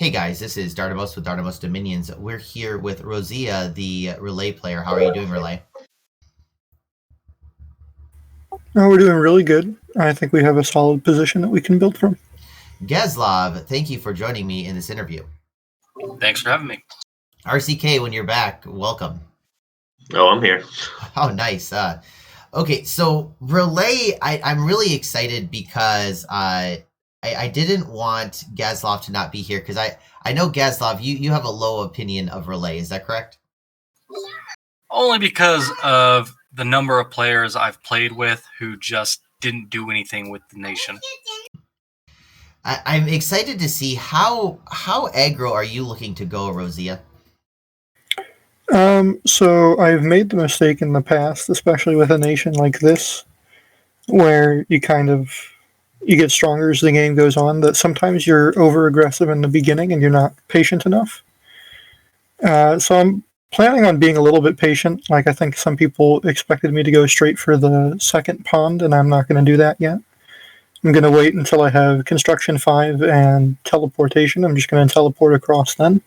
Hey guys, this is Dardamus with Dardamus Dominions. We're here with Rosvea, the relay player. How are you doing, relay? No, we're doing really good. I think we have a solid position that we can build from. Gazlov, thank you for joining me in this interview. Thanks for having me. RCK, when you're back, welcome. Oh, I'm here. Oh, nice. Okay, so relay, I'm really excited because I didn't want Gazlov to not be here because I know Gazlov, you have a low opinion of relay. Is that correct? Only because of the number of players I've played with who just didn't do anything with the nation. I'm excited to see how aggro are you looking to go, Rosvea? So I've made the mistake in the past, especially with a nation like this, where you get stronger as the game goes on, that sometimes you're over aggressive in the beginning and you're not patient enough. So I'm planning on being a little bit patient. Like, I think some people expected me to go straight for the second pond, and I'm not going to do that yet. I'm going to wait until I have Construction 5 and Teleportation. I'm just going to teleport across then.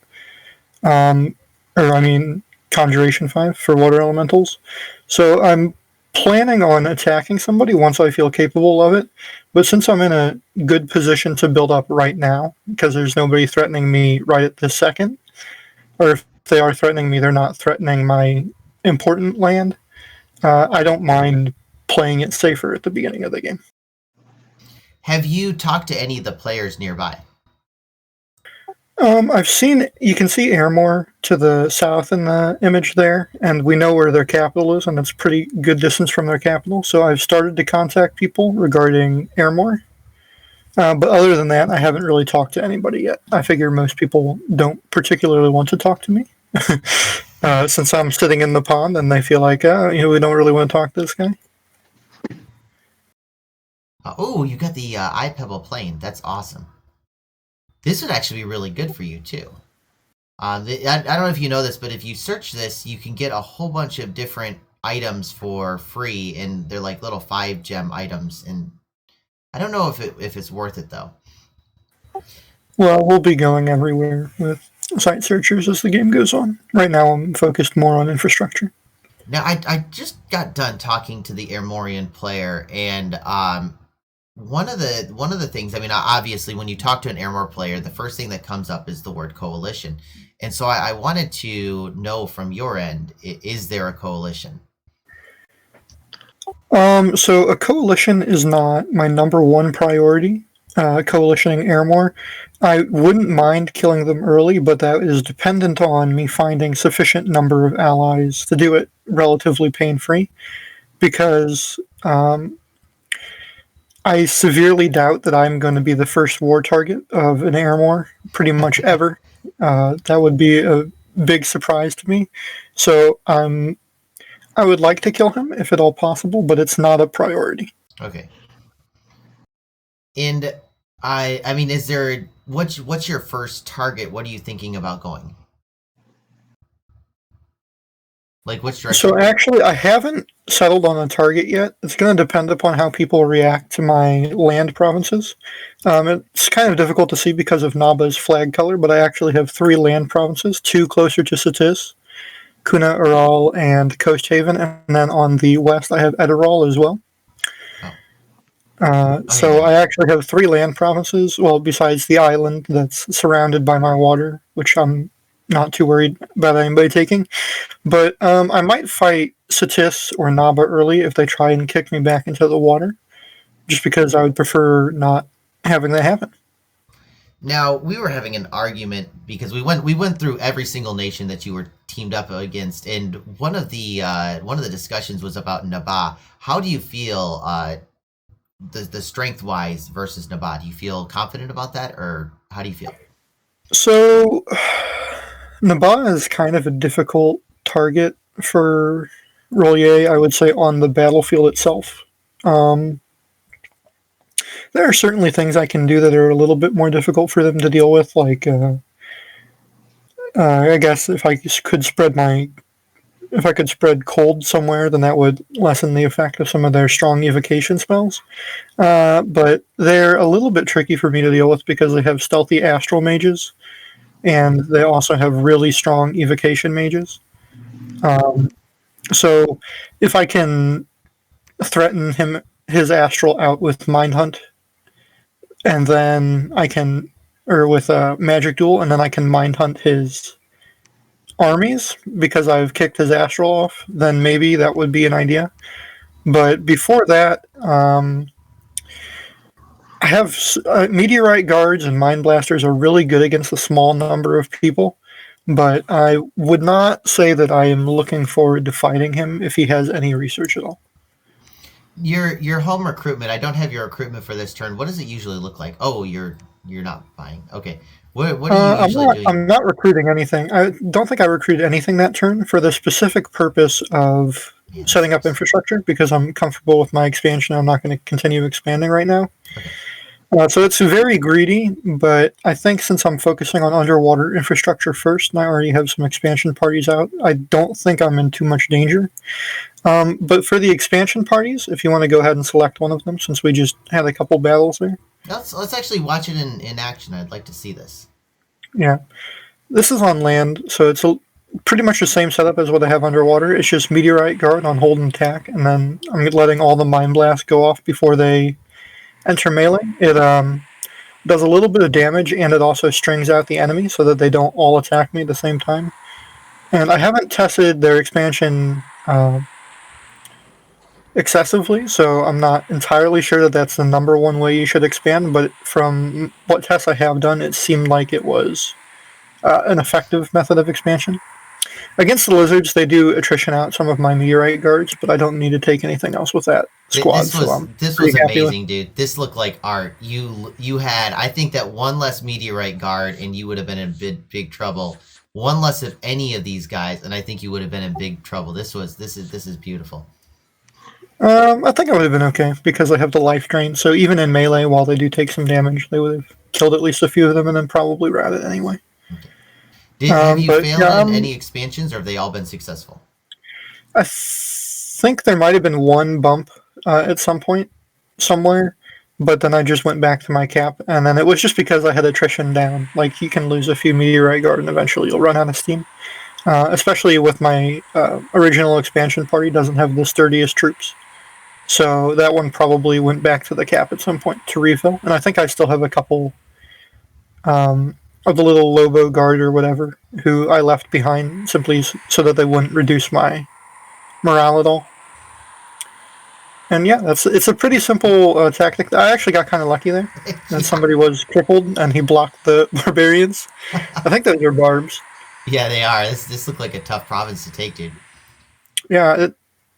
Conjuration 5 for Water Elementals. So I'm planning on attacking somebody once I feel capable of it. But since I'm in a good position to build up right now, because there's nobody threatening me right at this second, or if they are threatening me, they're not threatening my important land, I don't mind playing it safer at the beginning of the game. Have you talked to any of the players nearby? You can see Airmore to the south in the image there, and we know where their capital is, and it's pretty good distance from their capital, so I've started to contact people regarding Airmore. But other than that, I haven't really talked to anybody yet. I figure most people don't particularly want to talk to me. Since I'm sitting in the pond and they feel like, we don't really want to talk to this guy. Oh, you got the iPebble plane. That's awesome. This would actually be really good for you, too. I don't know if you know this, but if you search this, you can get a whole bunch of different items for free, and they're like little 5-gem items, and I don't know if it's worth it, though. Well, we'll be going everywhere with site searchers as the game goes on. Right now, I'm focused more on infrastructure. Now, I just got done talking to the Airmorian player, and one of the things, I mean, obviously, when you talk to an Airmore player, the first thing that comes up is the word coalition. And so I wanted to know from your end, is there a coalition? So a coalition is not my number one priority. Coalitioning Airmore. I wouldn't mind killing them early, but that is dependent on me finding sufficient number of allies to do it relatively pain-free, because I severely doubt that I'm going to be the first war target of an Airmore pretty much ever. That would be a big surprise to me. So I would like to kill him if at all possible, but it's not a priority. Okay. And I mean, is there what's your first target? What are you thinking about going? Like, which direction? So actually, I haven't settled on a target yet. It's going to depend upon how people react to my land provinces. It's kind of difficult to see because of Naba's flag color, but I actually have 3 land provinces, 2 closer to Satis, Kuna Ural, and Coast Haven, and then on the west I have Edirol as well. So I actually have 3 land provinces, well, besides the island that's surrounded by my water, which I'm not too worried about anybody taking. But I might fight Satis or Naba early if they try and kick me back into the water, just because I would prefer not having that happen. Now, we were having an argument because we went through every single nation that you were teamed up against, and one of the discussions was about Naba. How do you feel the strength-wise versus Naba? Do you feel confident about that, or how do you feel? So, Naba is kind of a difficult target for Rollier, I would say, on the battlefield itself. There are certainly things I can do that are a little bit more difficult for them to deal with, like, I guess if I could spread cold somewhere, then that would lessen the effect of some of their strong evocation spells. But they're a little bit tricky for me to deal with because they have stealthy astral mages, and they also have really strong evocation mages. So if I can threaten his astral out with Mind Hunt, and then I can, or with a magic duel, and then I can Mind Hunt his armies because I've kicked his astral off, then maybe that would be an idea. But before that, I have meteorite guards and mind blasters are really good against a small number of people, but I would not say that I am looking forward to fighting him if he has any research at all. Your home recruitment. I don't have your recruitment for this turn. What does it usually look like? Oh, you're not buying. Okay. What are you usually doing? I'm not recruiting anything. I don't think I recruited anything that turn for the specific purpose of setting up infrastructure because I'm comfortable with my expansion. I'm not going to continue expanding right now. Okay. So it's very greedy, but I think since I'm focusing on underwater infrastructure first, and I already have some expansion parties out, I don't think I'm in too much danger. But for the expansion parties, if you want to go ahead and select one of them, since we just had a couple battles there. Let's actually watch it in action. I'd like to see this. Yeah. This is on land, so it's pretty much the same setup as what I have underwater. It's just Meteorite Guard on hold and attack, and then I'm letting all the Mind Blasts go off before they enter melee. It does a little bit of damage, and it also strings out the enemy so that they don't all attack me at the same time. And I haven't tested their expansion excessively, so I'm not entirely sure that that's the number one way you should expand, but from what tests I have done, it seemed like it was an effective method of expansion. Against the lizards, they do attrition out some of my meteorite guards, but I don't need to take anything else with that squad. This was amazing, dude. This looked like art. You had, I think, that one less meteorite guard, and you would have been in big trouble. One less of any of these guys, and I think you would have been in big trouble. This is beautiful. I think I would have been okay because I have the life drain. So even in melee, while they do take some damage, they would have killed at least a few of them and then probably routed anyway. Have you failed in any expansions, or have they all been successful? I think there might have been one bump at some point somewhere, but then I just went back to my cap, and then it was just because I had attrition down. Like, you can lose a few meteorite guard, and eventually you'll run out of steam. Especially with my original expansion party doesn't have the sturdiest troops. So that one probably went back to the cap at some point to refill. And I think I still have a couple of the little Lobo guard or whatever who I left behind simply so that they wouldn't reduce my morale at all. And yeah, it's a pretty simple tactic. I actually got kind of lucky there. And somebody was crippled and he blocked the barbarians. I think those are barbs. Yeah, they are. This looked like a tough province to take, dude. Yeah,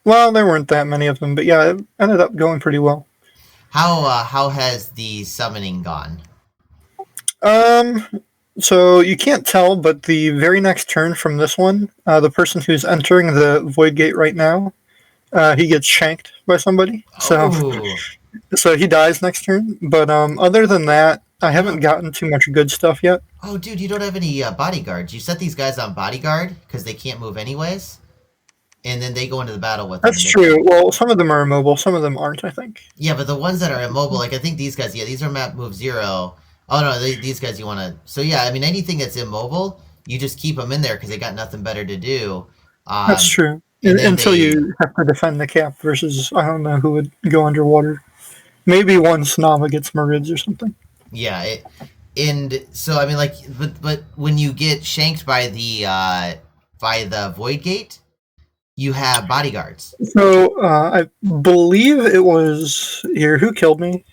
well, there weren't that many of them, but yeah, it ended up going pretty well. How has the summoning gone? So you can't tell, but the very next turn from this one, the person who's entering the Void Gate right now, he gets shanked by somebody. So he dies next turn. But other than that, I haven't gotten too much good stuff yet. Oh, dude, you don't have any bodyguards. You set these guys on bodyguard because they can't move anyways, and then they go into the battle with them. That's true. Well, some of them are immobile, some of them aren't, I think. Yeah, but the ones that are immobile, like I think these guys, these are map move 0. Oh, no, these guys you want to... So, yeah, I mean, anything that's immobile, you just keep them in there because they got nothing better to do. That's true. Until you have to defend the cap versus, I don't know who would go underwater. Maybe one Snava gets Marids or something. Yeah, and so, I mean, like, but when you get shanked by the Void Gate, you have bodyguards. So, I believe it was... Here, who killed me?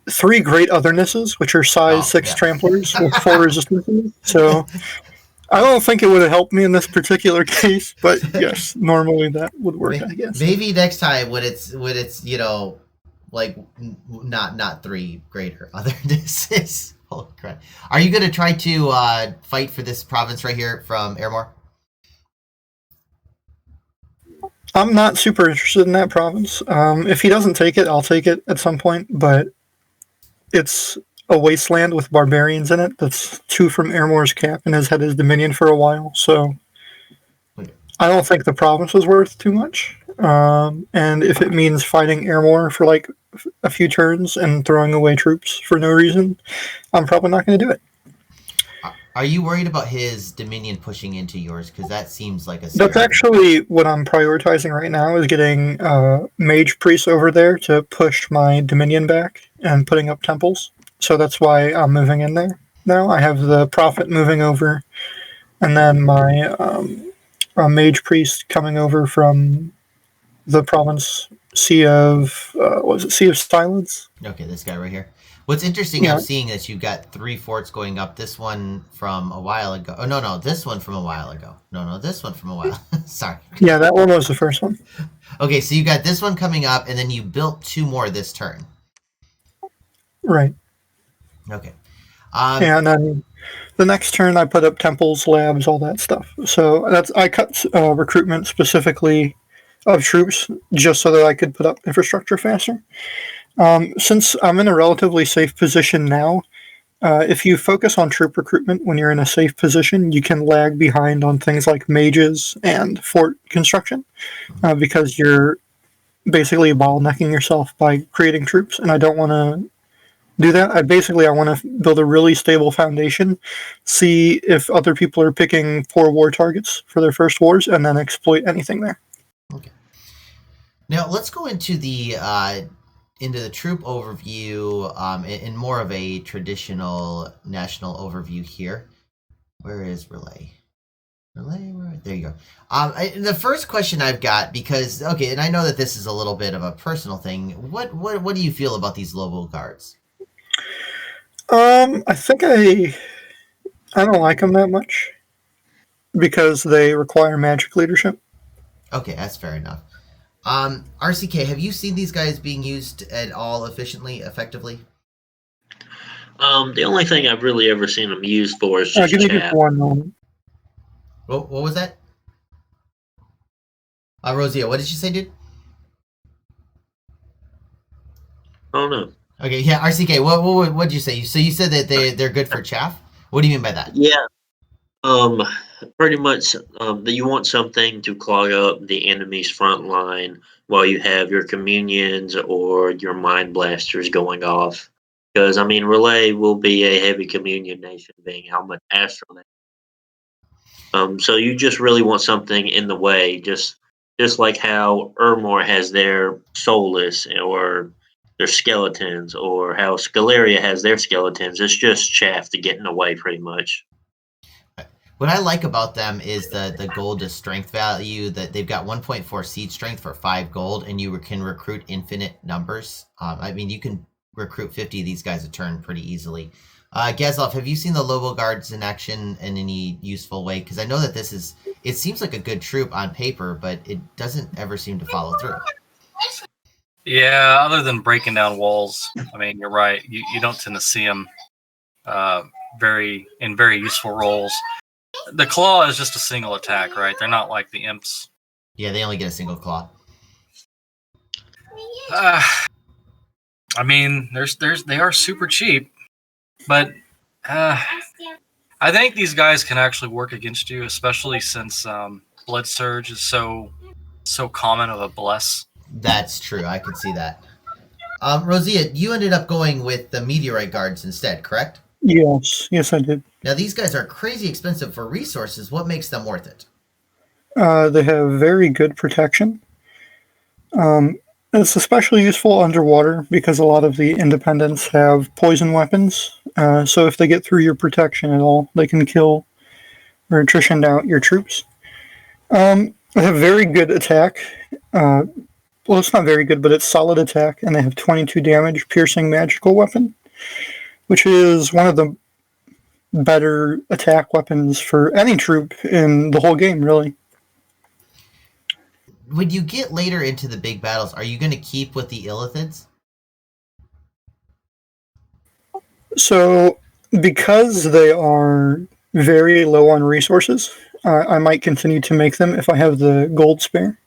3 Great Othernesses, which are size 6 tramplers with 4 resistances. So I don't think it would have helped me in this particular case, but yes, normally that would work, I guess. Maybe next time when it's like not 3 greater Othernesses. Holy crap! Are you going to try to fight for this province right here from Airmore? I'm not super interested in that province. If he doesn't take it, I'll take it at some point, but it's a wasteland with barbarians in it. That's 2 from Airmore's cap and has had his dominion for a while, so I don't think the province was worth too much. And if it means fighting Airmore for like a few turns and throwing away troops for no reason, I'm probably not going to do it. Are you worried about his Dominion pushing into yours? Because that seems like a That's scary. actually what I'm prioritizing right now, is getting Mage Priest over there to push my Dominion back and putting up temples. So that's why I'm moving in there now. I have the Prophet moving over, and then my Mage Priest coming over from the province Sea of was it Sea of Silence? Okay, this guy right here. What's interesting, I'm Yeah, seeing that you've got 3 forts going up. This one from a while ago. Oh, no, this one from a while ago. No, this one from a while. Sorry. yeah, that one was the first one. Okay, so you got this one coming up, and then you built 2 more this turn. Right. Okay. And then the next turn, I put up temples, labs, all that stuff. So I cut recruitment specifically of troops just so that I could put up infrastructure faster. Since I'm in a relatively safe position now, if you focus on troop recruitment when you're in a safe position, you can lag behind on things like mages and fort construction because you're basically bottlenecking yourself by creating troops, and I don't want to do that. I want to build a really stable foundation, see if other people are picking poor war targets for their first wars, and then exploit anything there. Okay. Now let's go into the troop overview in more of a traditional national overview here. Where is relay? There you go. The first question I've got, because okay, and I know that this is a little bit of a personal thing. What do you feel about these Lobo guards? I think I don't like them that much because they require magic leadership. Okay, that's fair enough. RCK, have you seen these guys being used at all effectively? The only thing I've really ever seen them used for is just Give me just chat. one moment. What was that? Rosvea, what did you say, dude? Oh no. Okay, yeah, RCK, what did you say? So you said that they're good for chaff? What do you mean by that? Yeah. Pretty much that you want something to clog up the enemy's front line while you have your communions or your mind blasters going off. Because I mean, Relay will be a heavy communion nation, being how much Astral. So you just really want something in the way, just like how Ermor has their soulless or their skeletons, or how Scaleria has their skeletons. It's just chaff to get in the way, pretty much. What I like about them is the gold to strength value, that they've got 1.4 seed strength for 5 gold, and you can recruit infinite numbers. I mean, you can recruit 50 of these guys a turn pretty easily. Gazlov, have you seen the Lobo guards in action in any useful way? Because I know that it seems like a good troop on paper, but it doesn't ever seem to follow through. Yeah, other than breaking down walls, I mean, you're right. You don't tend to see them very useful roles. The claw is just a single attack, right? They're not like the imps. Yeah, they only get a single claw. I mean, they are super cheap, but I think these guys can actually work against you, especially since Blood Surge is so common of a bless. That's true. I could see that. Rosvea, you ended up going with the Meteorite Guards instead, correct? Yes, I did. Now, these guys are crazy expensive for resources. What makes them worth it? They have very good protection. It's especially useful underwater because a lot of the independents have poison weapons. So if they get through your protection at all, they can kill or attrition out your troops. They have very good attack. Well, it's not very good, but it's solid attack, and they have 22 damage, piercing magical weapon, which is one of the better attack weapons for any troop in the whole game, really. When you get later into the big battles, are you going to keep with the Illithids? So, because they are very low on resources, I might continue to make them if I have the gold spare.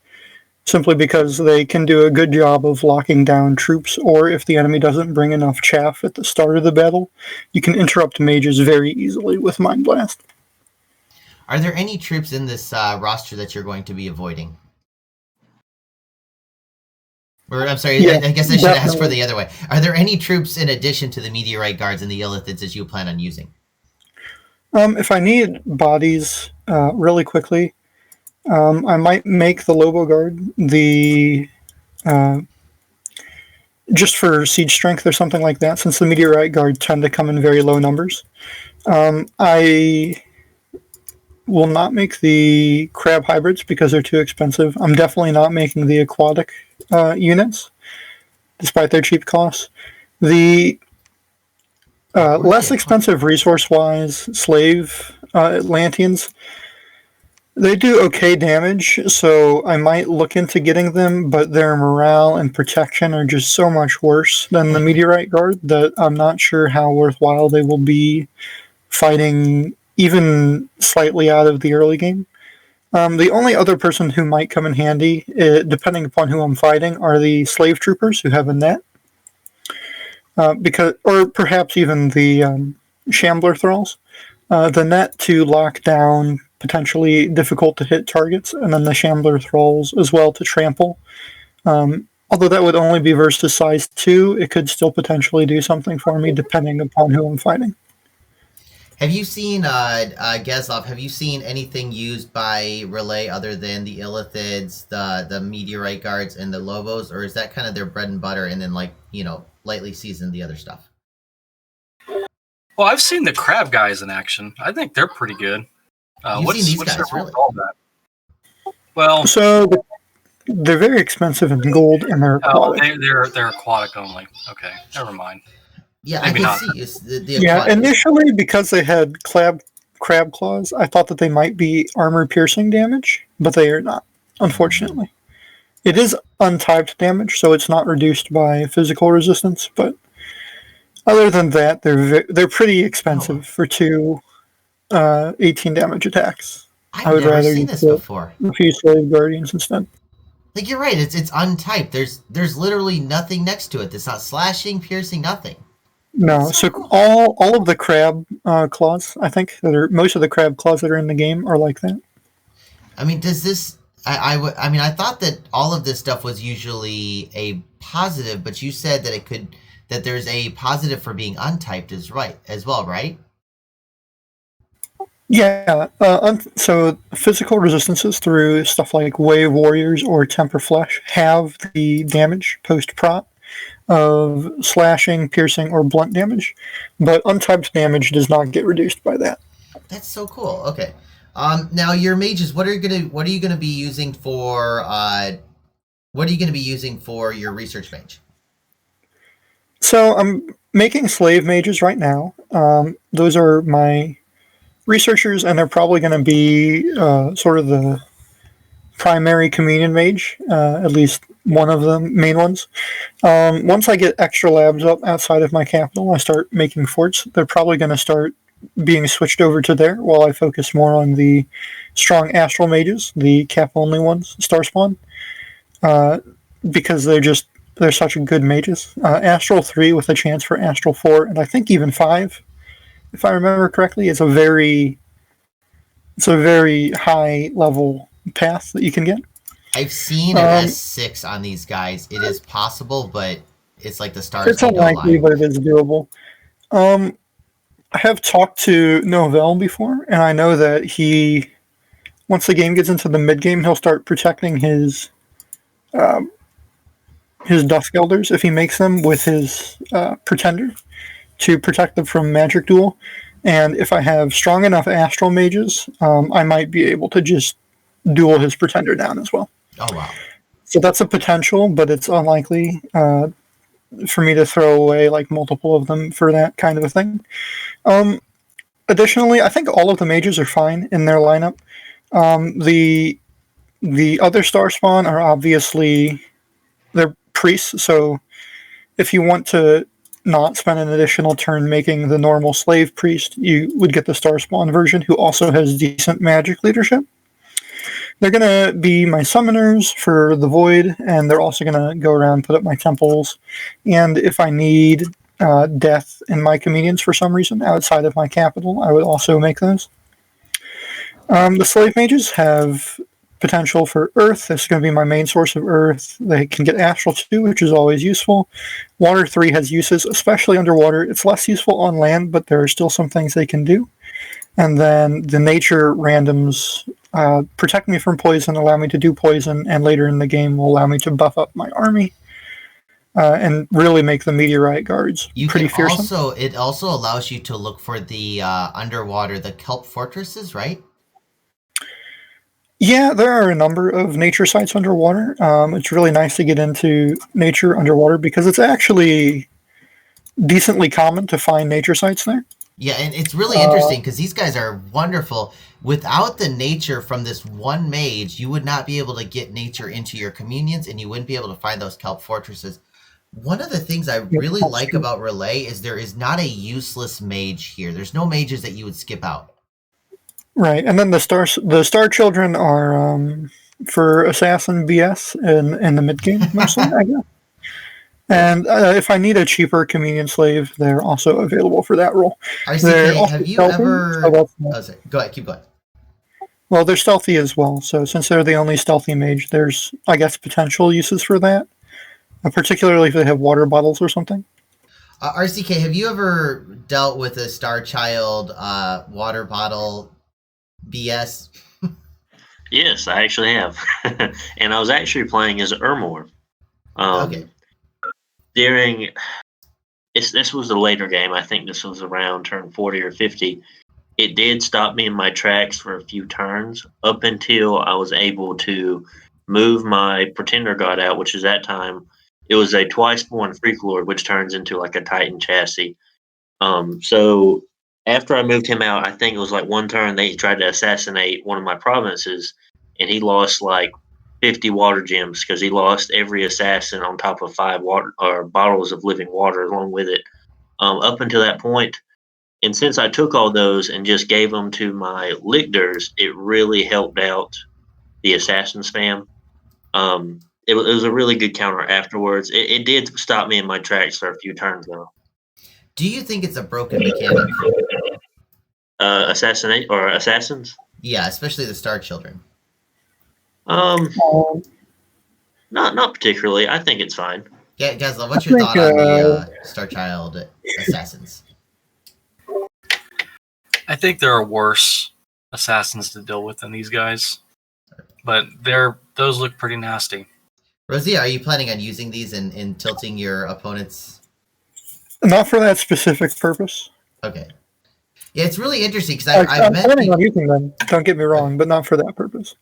Simply because they can do a good job of locking down troops, or if the enemy doesn't bring enough chaff at the start of the battle, you can interrupt mages very easily with Mind Blast. Are there any troops in this roster that you're going to be avoiding? Or, I'm sorry, Yeah, I guess I should ask for definitely. the other way. Are there any troops in addition to the Meteorite Guards and the Illithids that you plan on using? If I need bodies really quickly, I might make the Lobo Guard the uh, just for siege strength or something like that, since the Meteorite Guard tend to come in very low numbers. I will not make the crab hybrids because they're too expensive. I'm definitely not making the aquatic units, despite their cheap costs. The less expensive resource-wise slave Atlanteans, they do okay damage, so I might look into getting them, but their morale and protection are just so much worse than the Meteorite Guard that I'm not sure how worthwhile they will be fighting even slightly out of the early game. The only other person who might come in handy, depending upon who I'm fighting, are the slave troopers who have a net. Or perhaps even the Shambler Thralls. The net to lock down potentially difficult to hit targets, and then the Shambler Thralls as well to trample. Although that would only be versus size 2, it could still potentially do something for me depending upon who I'm fighting. Have you seen, Geslov, have you seen anything used by Relay other than the Illithids, the Meteorite Guards, and the Lobos, or is that kind of their bread and butter, and then, like, you know, lightly season the other stuff? Well, I've seen the crab guys in action. I think they're pretty good. You've seen these guys, really? Well, so they're very expensive in gold, and they're aquatic. They're aquatic only. Okay, never mind. Yeah, Maybe I can see. Yeah, initially, because they had crab claws, I thought that they might be armor-piercing damage, but they are not, unfortunately. It is untyped damage, so it's not reduced by physical resistance, but other than that, they're pretty expensive for two 18 damage attacks. I would rather seen this before. A few Slave Guardians instead. Like, you're right, it's untyped. There's literally nothing next to it. It's not slashing, piercing, nothing. No, so cool. all of the crab claws, I think, most of the crab claws that are in the game are like that. I mean, does this? I mean, I thought that all of this stuff was usually a positive, but you said that there's a positive for being untyped as well, right? Yeah. So physical resistances through stuff like Wave Warriors or Temper Flesh have the damage post prot of slashing, piercing, or blunt damage, but untyped damage does not get reduced by that. That's so cool. Okay. Now your mages, what are you gonna be using for your research mage? So I'm making slave mages right now. Those are my researchers, and they're probably going to be sort of the primary communion mage, at least one of the main ones. Once I get extra labs up outside of my capital, I start making forts. They're probably going to start being switched over to there while I focus more on the strong astral mages, the cap only ones, star spawn, because they're such good mages. Astral 3 with a chance for Astral 4, and I think even 5, if I remember correctly, it's a very high level path that you can get. I've seen an S6 on these guys. It is possible, but it's like the stars. It's unlikely, but it is doable. I have talked to Novell before, and I know that once the game gets into the mid game, he'll start protecting his Dusk Elders if he makes them with his Pretender to protect them from Magic Duel. And if I have strong enough Astral Mages, I might be able to just duel his Pretender down as well. Oh, wow. So that's a potential, but it's unlikely for me to throw away like multiple of them for that kind of a thing. Additionally, I think all of the mages are fine in their lineup. The other star spawn are obviously they're priests, so if you want to not spend an additional turn making the normal slave priest, you would get the star spawn version who also has decent magic leadership. They're going to be my summoners for the void, and they're also going to go around and put up my temples. And if I need death in my comedians for some reason outside of my capital, I would also make those. The slave mages have potential for Earth. This is going to be my main source of Earth. They can get Astral too, which is always useful. Water 3 has uses, especially underwater. It's less useful on land, but there are still some things they can do. And then the nature randoms protect me from poison, allow me to do poison, and later in the game will allow me to buff up my army and really make the meteorite guards pretty fearsome. It also allows you to look for the underwater, the kelp fortresses, right? Yeah, there are a number of nature sites underwater. It's really nice to get into nature underwater because it's actually decently common to find nature sites there. Yeah, and it's really interesting because these guys are wonderful. Without the nature from this one mage, you would not be able to get nature into your communions, and you wouldn't be able to find those kelp fortresses. One of the things I really like about Relay is there is not a useless mage here. There's no mages that you would skip out. Right, and then the star children are for assassin BS in the mid game mostly, I guess. And if I need a cheaper communion slave, they're also available for that role. RCK, have you ever? Sorry. Go ahead, keep going. Well, they're stealthy as well. So since they're the only stealthy mage, there's, I guess, potential uses for that. Particularly if they have water bottles or something. RCK, have you ever dealt with a Star Child water bottle BS? Yes, I actually have. And I was actually playing as Ermor. Okay. This was a later game. I think this was around turn 40 or 50. It did stop me in my tracks for a few turns up until I was able to move my Pretender God out, which is that time. It was a twice-born Freak Lord, which turns into like a Titan chassis. So after I moved him out, I think it was like one turn they tried to assassinate one of my provinces, and he lost like 50 water gems because he lost every assassin on top of 5 water or bottles of living water along with it. Up until that point, and since I took all those and just gave them to my lictors, it really helped out the assassin spam. It was a really good counter afterwards. It did stop me in my tracks for a few turns though. Do you think it's a broken mechanic? Assassinate or assassins? Yeah, especially the Star Children. Not particularly. I think it's fine. Yeah, Gazla, what's your thought on the Star Child assassins? I think there are worse assassins to deal with than these guys, but those look pretty nasty. Rosvea, are you planning on using these in tilting your opponents? Not for that specific purpose. Okay. Yeah, it's really interesting because I'm planning on using them. Don't get me wrong, but not for that purpose.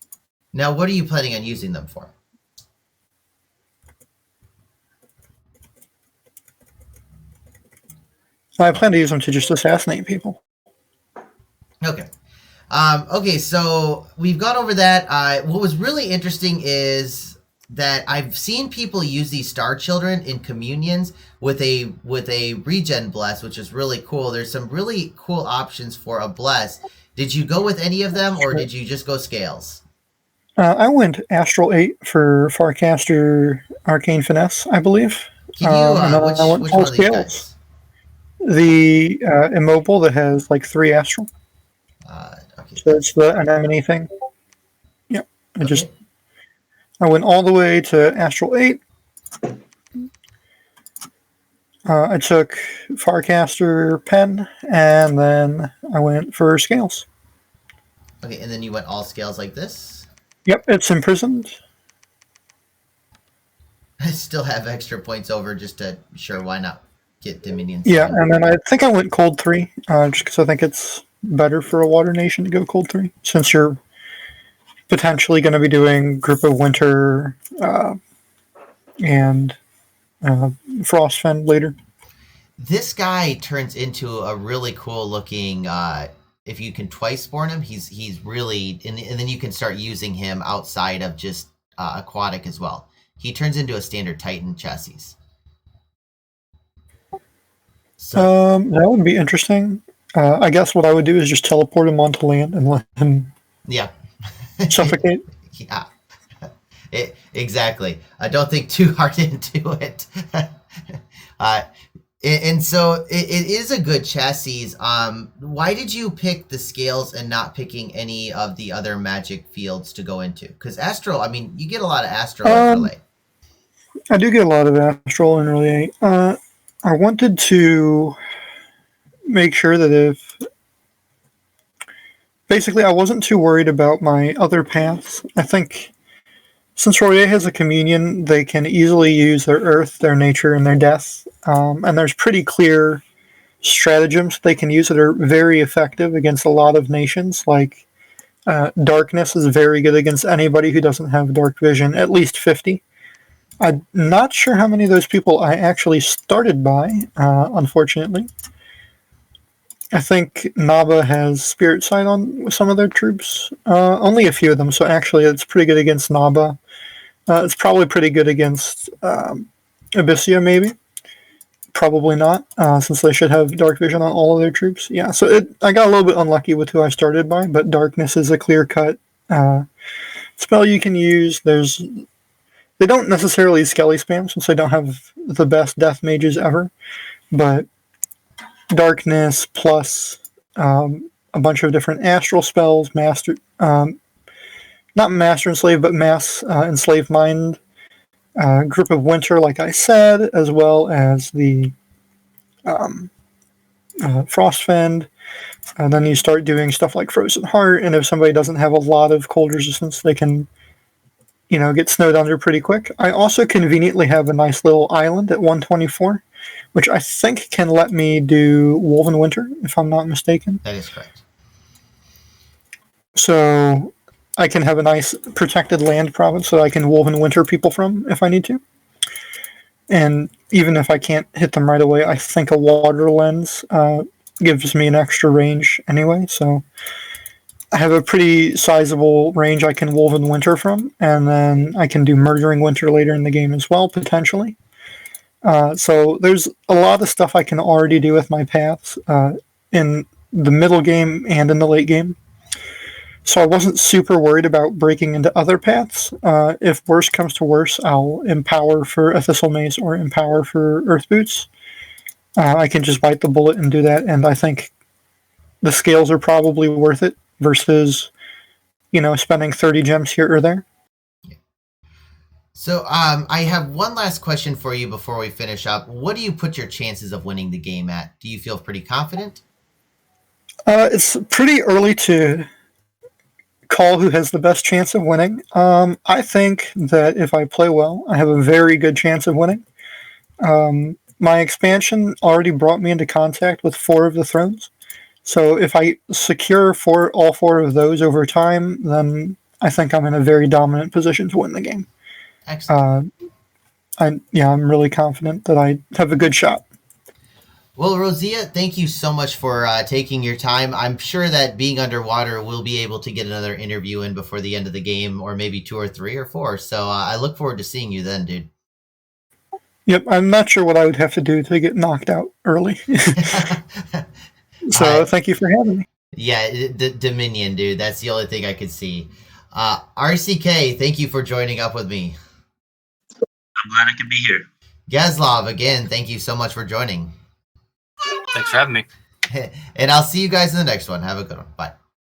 Now, what are you planning on using them for? I plan to use them to just assassinate people. Okay. Okay, so we've gone over that. What was really interesting is that I've seen people use these Star Children in communions with a regen bless, which is really cool. There's some really cool options for a bless. Did you go with any of them, or did you just go scales? I went Astral 8 for Farcaster Arcane Finesse, I believe. Can you, which one of these guys? The Immobile that has like 3 Astral. Okay. So it's the anemone thing. Yep. I went all the way to Astral 8. I took Farcaster Pen, and then I went for Scales. Okay, and then you went all scales like this? Yep, it's imprisoned. I still have extra points over just to, sure, why not get Dominion? Yeah, and then I think I went Cold 3, just because I think it's better for a Water Nation to go Cold 3, since you're potentially going to be doing Group of Winter and Frostfen later. This guy turns into a really cool looking, if you can twice spawn him, he's really, and then you can start using him outside of just aquatic as well. He turns into a standard Titan chassis. So that would be interesting. I guess what I would do is just teleport him onto land and let him suffocate. Yeah, exactly. I don't think too hard into it. And so it is a good chassis. Why did you pick the scales and not picking any of the other magic fields to go into? Because Astral, I mean, you get a lot of Astral in Um, Relay. I do get a lot of astral in Relay. I wanted to make sure that if basically I wasn't too worried about my other paths. I think since Royer has a communion, they can easily use their earth, their nature, and their death. And there's pretty clear stratagems they can use that are very effective against a lot of nations. Like darkness is very good against anybody who doesn't have dark vision, at least 50. I'm not sure how many of those people I actually started by, unfortunately. I think Naba has Spirit Sight on some of their troops. Only a few of them, so actually it's pretty good against Naba. It's probably pretty good against Abyssia, maybe. Probably not, since they should have Dark Vision on all of their troops. Yeah, so I got a little bit unlucky with who I started by, but Darkness is a clear-cut spell you can use. They don't necessarily Skelly spam, since they don't have the best death mages ever, but Darkness plus a bunch of different astral spells, not Master Enslave, but Mass Enslave Mind, Grip of Winter, like I said, as well as the Frostfend. And then you start doing stuff like Frozen Heart, and if somebody doesn't have a lot of cold resistance, they can, get snowed under pretty quick. I also conveniently have a nice little island at 124, which I think can let me do Woven Winter, if I'm not mistaken. That is correct. So I can have a nice protected land province that I can Woven Winter people from if I need to. And even if I can't hit them right away, I think a water lens gives me an extra range anyway. So I have a pretty sizable range I can Woven Winter from, and then I can do Murdering Winter later in the game as well, potentially. So there's a lot of stuff I can already do with my paths in the middle game and in the late game. So I wasn't super worried about breaking into other paths. If worse comes to worse, I'll empower for a Thistle Mace or empower for Earth Boots. I can just bite the bullet and do that, and I think the scales are probably worth it versus, spending 30 gems here or there. So I have one last question for you before we finish up. What do you put your chances of winning the game at? Do you feel pretty confident? It's pretty early to call who has the best chance of winning. I think that if I play well, I have a very good chance of winning. My expansion already brought me into contact with 4 of the thrones. So if I secure all 4 of those over time, then I think I'm in a very dominant position to win the game. Excellent. I'm really confident that I have a good shot. Well, Rosvea, thank you so much for taking your time. I'm sure that being underwater, we'll be able to get another interview in before the end of the game, or maybe 2 or 3 or 4. So I look forward to seeing you then, dude. Yep, I'm not sure what I would have to do to get knocked out early. So thank you for having me. Yeah, Dominion, dude. That's the only thing I could see. RCK, thank you for joining up with me. I'm glad I could be here. Gazlov, again, thank you so much for joining. Thanks for having me. And I'll see you guys in the next one. Have a good one. Bye.